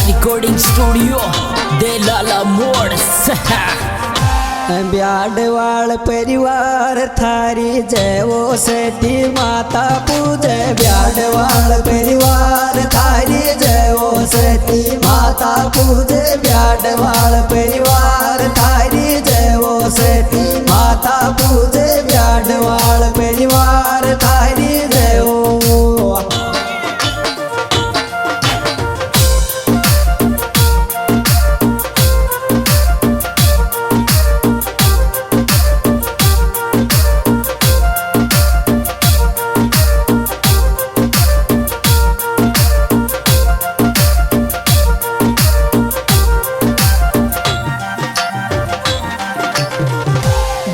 Recording studio देलाला मोड़ ब्याडवाल परिवार थारी जय वो सेठी माता पूजे ब्याडवाल परिवार थारी जय वो सेठी माता पूजे ब्याडवाल परिवार थारी जय वो सेठी माता पूजे ब्याडवाल परिवार थारी जय वो।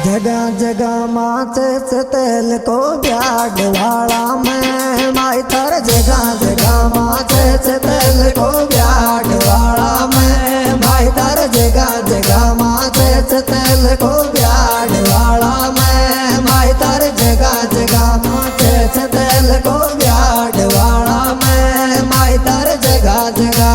जगह जगह माथे से तेल को ब्याडवाला में माई तर जगह जगह माथे से तेल को ब्याडवाला में माई तर जगह जगह माथे से तेल को ब्याडवाला में माई तर जगह जगह माथे से तेल को ब्याडवाला में माई तर जगह जगह।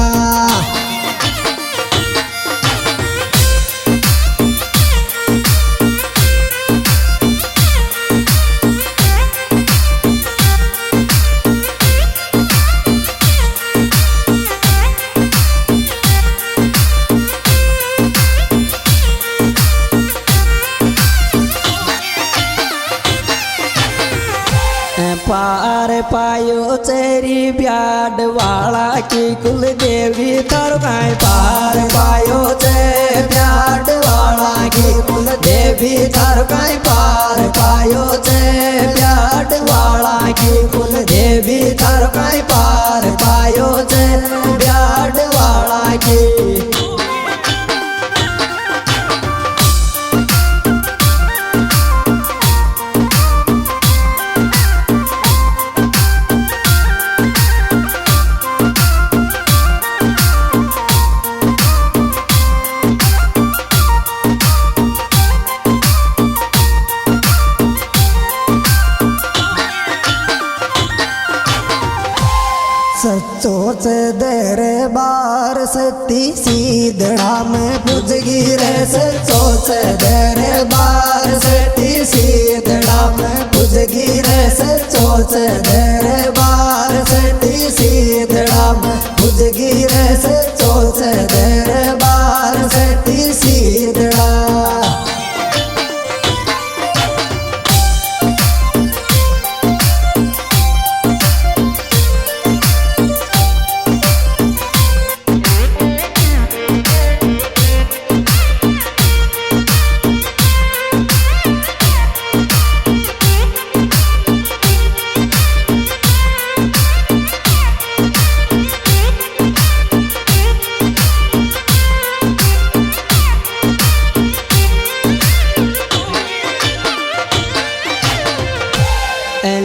पार पायो चेरी ब्याडवाला की कुल देवी थारुकाई पार पायो चे ब्याडवाला की कुल देवी थारुकाई पार पायो चे ब्याडवाला की कुल देवी थारुकाई पार पायो चे ब्याडवाला की। सच्चो से दरबार सती सीधड़ा में पुजगी रे सच्चो से दरबार सती सीधड़ा में पुजगी रे सच्चो से दरबार सती सीधड़ा में पुजगी रे सच्चो से दरबार सती सीधड़ा।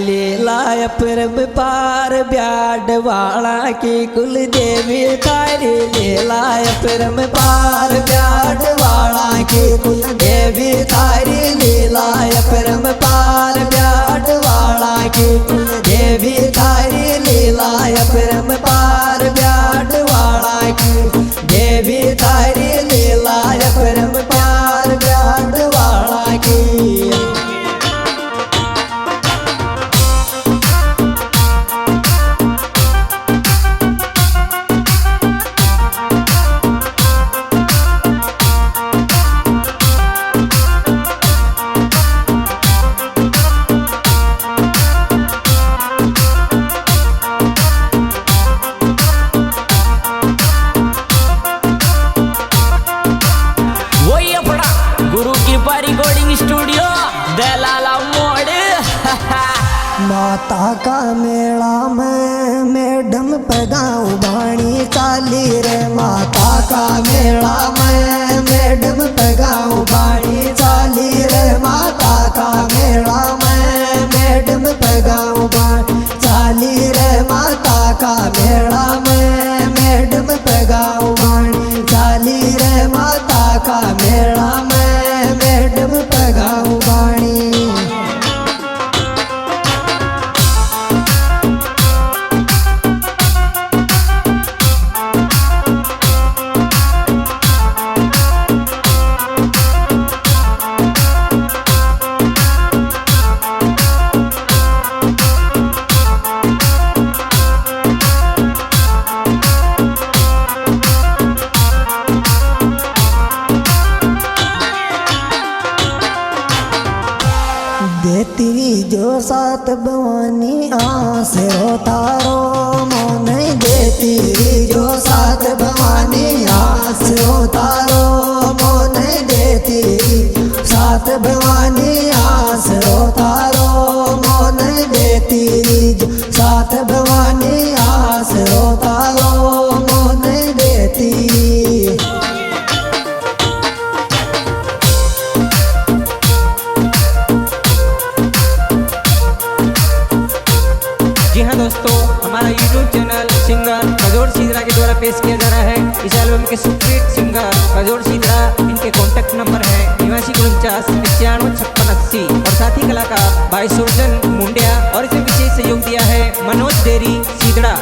लीलाय परम पार ब्याडवाला की कुल देवी थारी लीलाय परम पार ब्याडवाला की कुल देवी थारी लीलाय परम पार ब्याडवाला की कुल देवी थारी लीलाय परम पार ब्याडवाला की देवी थारी लीलाय परम पार ब्याडवाला की। रिकॉर्डिंग स्टूडियो देलाला मोड़ माता का मेला में मैडम पगाऊ बाणी चाली रे माता का मेला में मैडम पगाऊ बाणी चाली रे माता का मेला मेला में मैडम पे गाँव बाणी चाली रे माता का मेला में मैडम पे गाँव बाणी। देती जो सात भवानी आस हो तारो मोन देती जो सात भवानी आस हो तारो मोन देती सात भवानी आस हो तारो मोन देती सात भवानी आस हो तारो मोन देती। जी हाँ दोस्तों, हमारा YouTube चैनल सिंगर कजोड़ सीधरा के द्वारा पेश किया जा रहा है। इस एल्बम के सुप्रीत सिंगर कजोड़ सीधरा, इनके कॉन्टैक्ट नंबर है 8949 और साथी कलाकार भाई सुरजन मुंडिया और इसमें विशेष सहयोग दिया है मनोज देरी सीधरा।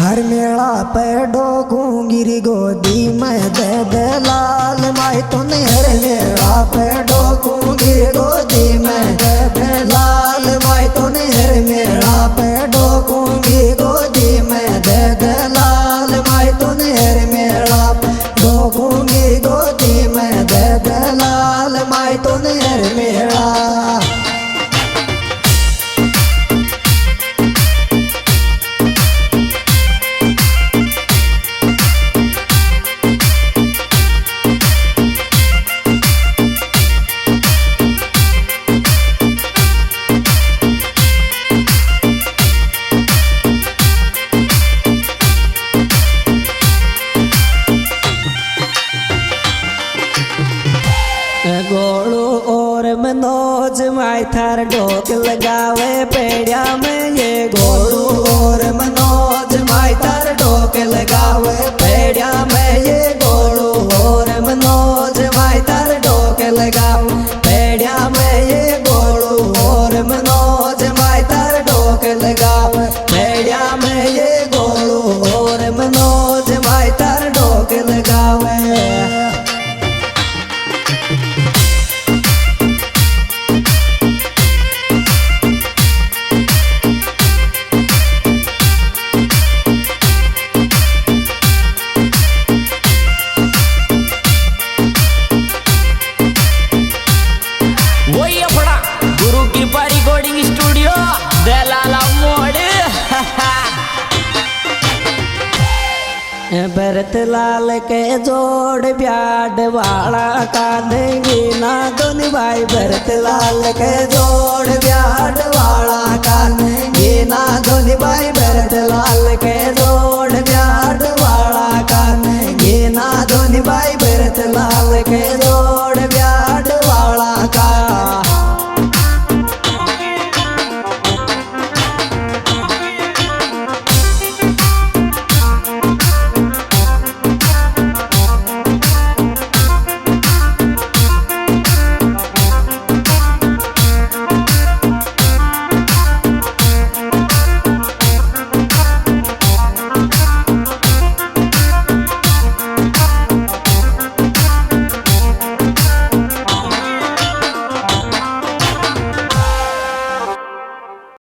हर मेला पे डोकूंगिरी गोदी में दे दे लाल माई तूने हर मेला पे डोकूंगिरी गोदी में दे दे लाल माई तूने हर मेला पे डोकूंगी गोदी में दे दे लाल माई तूने हर मेला पे डोकूंगी गोदी में दे दे लाल माई तूने हर मेला। गोलू और मनोज माई थार ढोक लगावे पेड़िया में ये गोलू और मनोज माई तार ढोक लगावे पेड़िया में ये गोलू और मनोज माई तार ढोक लगावे पेड़िया में ये गोलू और मनोज माई तार ढोक लगावे पेड़िया में ये गोलू और मनोज माई तार ढोक लगावे। वही अपना गुरु कृपा रिकॉर्डिंग स्टूडियो दलाला मोड़। भरत लाल के जोड़ ब्याड वाला कांदेंगे ना दोनों भाई भरत लाल के जोड़ ब्याड वाला कांदेंगे ना दोनों भाई भरत लाल के जोड़ ब्याड वाला कांदेंगे ना दोनों भाई भरत लाल के